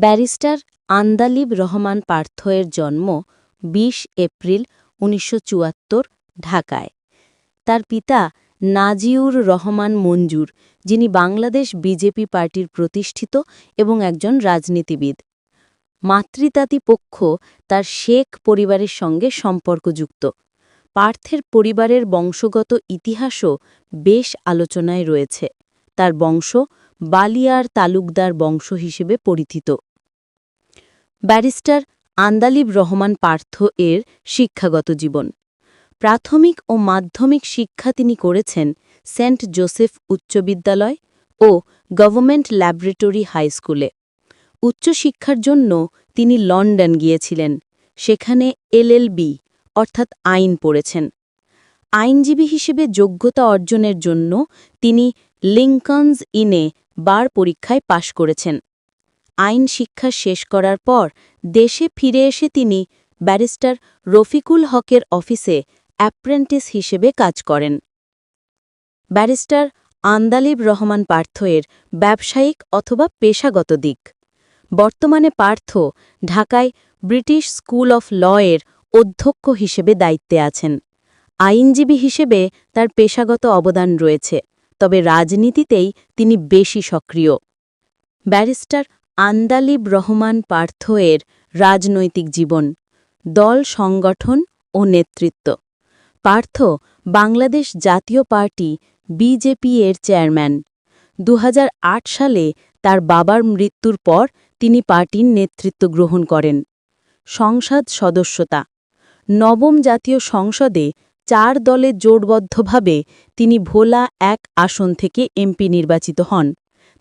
Barrister Andalib Rahman পার্থ-এর জন্ম ২০ April ১৯৭৪ ঢাকায়। তার পিতা নাজিউর রহমান মঞ্জুর, যিনি বাংলাদেশ বিজেপি পার্টির প্রতিষ্ঠিত এবং একজন রাজনীতিবিদ। মাতৃতাতি পক্ষ তার শেখ পরিবারের সঙ্গে সম্পর্কযুক্ত। পার্থের পরিবারের বংশগত ইতিহাসও বেশ আলোচনায় রয়েছে। তার বংশ বালিয়ার তালুকদার বংশ হিসেবে পরিচিত। ব্যারিস্টার আন্দালিব রহমান পার্থ-এর শিক্ষাগত জীবন। প্রাথমিক ও মাধ্যমিক শিক্ষা তিনি করেছেন সেন্ট জোসেফ উচ্চ বিদ্যালয় ও গভর্নমেন্ট ল্যাবরেটরি হাই স্কুলে। উচ্চশিক্ষার জন্য তিনি লন্ডন গিয়েছিলেন, সেখানে এলএলবি অর্থাৎ আইন পড়েছেন। আইনজীবী হিসেবে যোগ্যতা অর্জনের জন্য তিনি লিঙ্কনস ইনে বার পরীক্ষায় পাশ করেছেন। আইন শিক্ষা শেষ করার পর দেশে ফিরে এসে তিনি ব্যারিস্টার রফিকুল হকের অফিসে অ্যাপ্রেন্টিস হিসেবে কাজ করেন। ব্যারিস্টার আন্দালিব রহমান পার্থ-এর ব্যবসায়িক অথবা পেশাগত দিক। বর্তমানে পার্থ ঢাকায় ব্রিটিশ স্কুল অফ ল-এর অধ্যক্ষ হিসেবে দায়িত্বে আছেন। আইনজীবী হিসেবে তার পেশাগত অবদান রয়েছে, তবে রাজনীতিতেই তিনি বেশি সক্রিয়। ব্যারিস্টার আন্দালিব রহমান পার্থ-এর রাজনৈতিক জীবন, দল সংগঠন ও নেতৃত্ব। পার্থ বাংলাদেশ জাতীয় পার্টি বিজেপি-এর চেয়ারম্যান। ২০০৮ সালে তার বাবার মৃত্যুর পর তিনি পার্টির নেতৃত্ব গ্রহণ করেন। সংসদ সদস্যতা। নবম জাতীয় সংসদে ৪ দলে জোটবদ্ধভাবে তিনি ভোলা ১ আসন থেকে এমপি নির্বাচিত হন।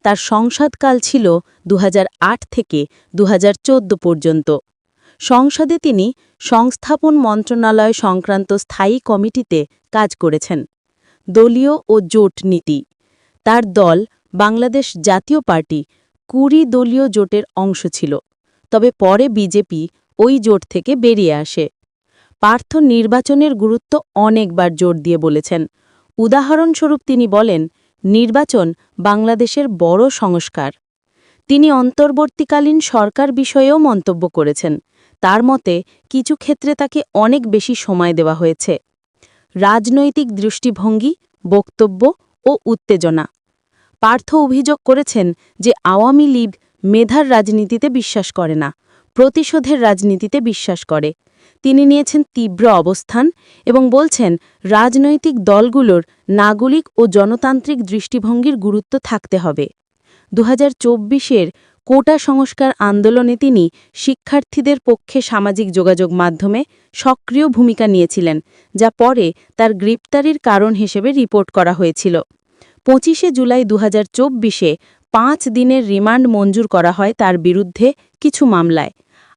তার সংসদকাল ছিল ২০০৮ থেকে ২০১৪ পর্যন্ত। সংসদে তিনি সংস্থাপন মন্ত্রণালয় সংক্রান্ত স্থায়ী কমিটিতে কাজ করেছেন। দলীয় ও জোট নীতি। তার দল বাংলাদেশ জাতীয় পার্টি ২০ দলীয় জোটের অংশ ছিল, তবে পরে বিজেপি ওই জোট থেকে বেরিয়ে আসে। পার্থ নির্বাচনের গুরুত্ব অনেকবার জোর দিয়ে বলেছেন। উদাহরণস্বরূপ তিনি বলেন, নির্বাচন বাংলাদেশের বড় সংস্কার। তিনি অন্তর্বর্তীকালীন সরকার বিষয়েও মন্তব্য করেছেন। তার মতে কিছু ক্ষেত্রে তাকে অনেক বেশি সময় দেওয়া হয়েছে। রাজনৈতিক দৃষ্টিভঙ্গি, বক্তব্য ও উত্তেজনা। পার্থ অভিযোগ করেছেন যে আওয়ামী লীগ মেধার রাজনীতিতে বিশ্বাস করে না, প্রতিশোধের রাজনীতিতে বিশ্বাস করে। তিনি নিয়েছেন তীব্র অবস্থান এবং বলছেন রাজনৈতিক দলগুলোর নাগরিক ও জনতান্ত্রিক দৃষ্টিভঙ্গির গুরুত্ব থাকতে হবে। ২০২৪-এর কোটা সংস্কার আন্দোলনে তিনি শিক্ষার্থীদের পক্ষে সামাজিক যোগাযোগ মাধ্যমে সক্রিয় ভূমিকা নিয়েছিলেন, যা পরে তার গ্রেপ্তারির কারণ হিসেবে রিপোর্ট করা হয়েছিল। ২৫শে জুলাই ২০২৪-এ ৫ দিনের রিমান্ড মঞ্জুর করা হয় তার বিরুদ্ধে কিছু মামলায়।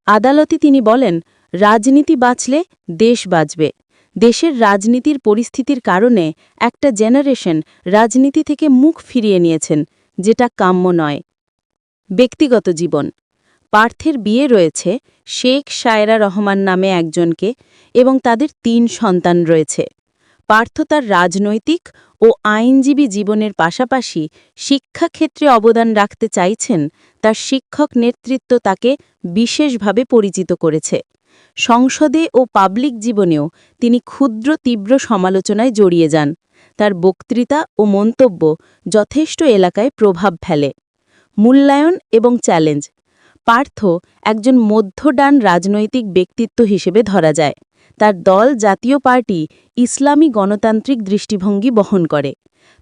আদালতে তিনি বলেন, রাজনীতি বাঁচলে দেশ বাঁচবে। দেশের রাজনীতির পরিস্থিতির কারণে একটা জেনারেশন রাজনীতি থেকে মুখ ফিরিয়ে নিয়েছেন, যেটা কাম্য নয়। ব্যক্তিগত জীবন। পার্থের বিয়ে রয়েছে শেখ শায়রা রহমান নামে একজনকে এবং তাদের ৩ সন্তান রয়েছে। পার্থ তার রাজনৈতিক ও আইনজীবী জীবনের পাশাপাশি শিক্ষাক্ষেত্রে অবদান রাখতে চাইছেন। তার শিক্ষক নেতৃত্ব তাকে বিশেষভাবে পরিচিত করেছে। সংসদে ও পাবলিক জীবনেও তিনি ক্ষুদ্র তীব্র সমালোচনায় জড়িয়ে যান। তার বক্তৃতা ও মন্তব্য যথেষ্ট এলাকায় প্রভাব ফেলে। মূল্যায়ন এবং চ্যালেঞ্জ। পার্থ একজন মধ্যডান রাজনৈতিক ব্যক্তিত্ব হিসেবে ধরা যায়। তার দল জাতীয় পার্টি ইসলামী গণতান্ত্রিক দৃষ্টিভঙ্গি বহন করে।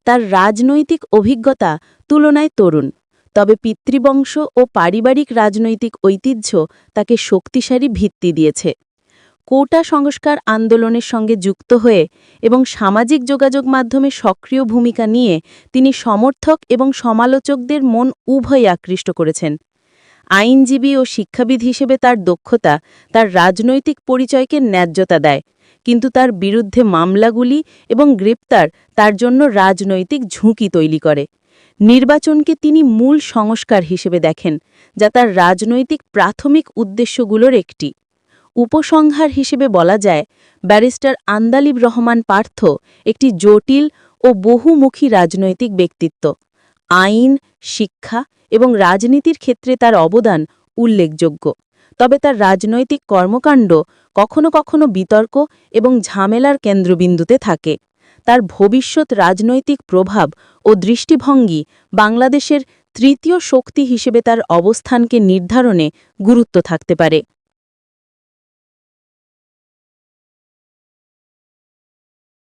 তার রাজনৈতিক অভিজ্ঞতা তুলনায় তরুণ, তবে পিতৃবংশ ও পারিবারিক রাজনৈতিক ঐতিহ্য তাকে শক্তিশালী ভিত্তি দিয়েছে। কোটা সংস্কার আন্দোলনের সঙ্গে যুক্ত হয়ে এবং সামাজিক যোগাযোগ মাধ্যমে সক্রিয় ভূমিকা নিয়ে তিনি সমর্থক এবং সমালোচকদের মন উভয়ই আকৃষ্ট করেছেন। আইনজীবী ও শিক্ষাবিদ হিসেবে তার দক্ষতা তার রাজনৈতিক পরিচয়কে ন্যায্যতা দেয়, কিন্তু তার বিরুদ্ধে মামলাগুলি এবং গ্রেপ্তার তার জন্য রাজনৈতিক ঝুঁকি তৈরি করে। নির্বাচনকে তিনি মূল সংস্কার হিসেবে দেখেন, যা তার রাজনৈতিক প্রাথমিক উদ্দেশ্যগুলোর একটি। উপসংহার হিসেবে বলা যায়, ব্যারিস্টার আন্দালিব রহমান পার্থ একটি জটিল ও বহুমুখী রাজনৈতিক ব্যক্তিত্ব। আইন, শিক্ষা এবং রাজনীতির ক্ষেত্রে তার অবদান উল্লেখযোগ্য, তবে তার রাজনৈতিক কর্মকাণ্ড কখনো কখনো বিতর্ক এবং ঝামেলার কেন্দ্রবিন্দুতে থাকে। তার ভবিষ্যৎ রাজনৈতিক প্রভাব ও দৃষ্টিভঙ্গি বাংলাদেশের তৃতীয় শক্তি হিসেবে তার অবস্থানকে নির্ধারণে গুরুত্ব থাকতে পারে।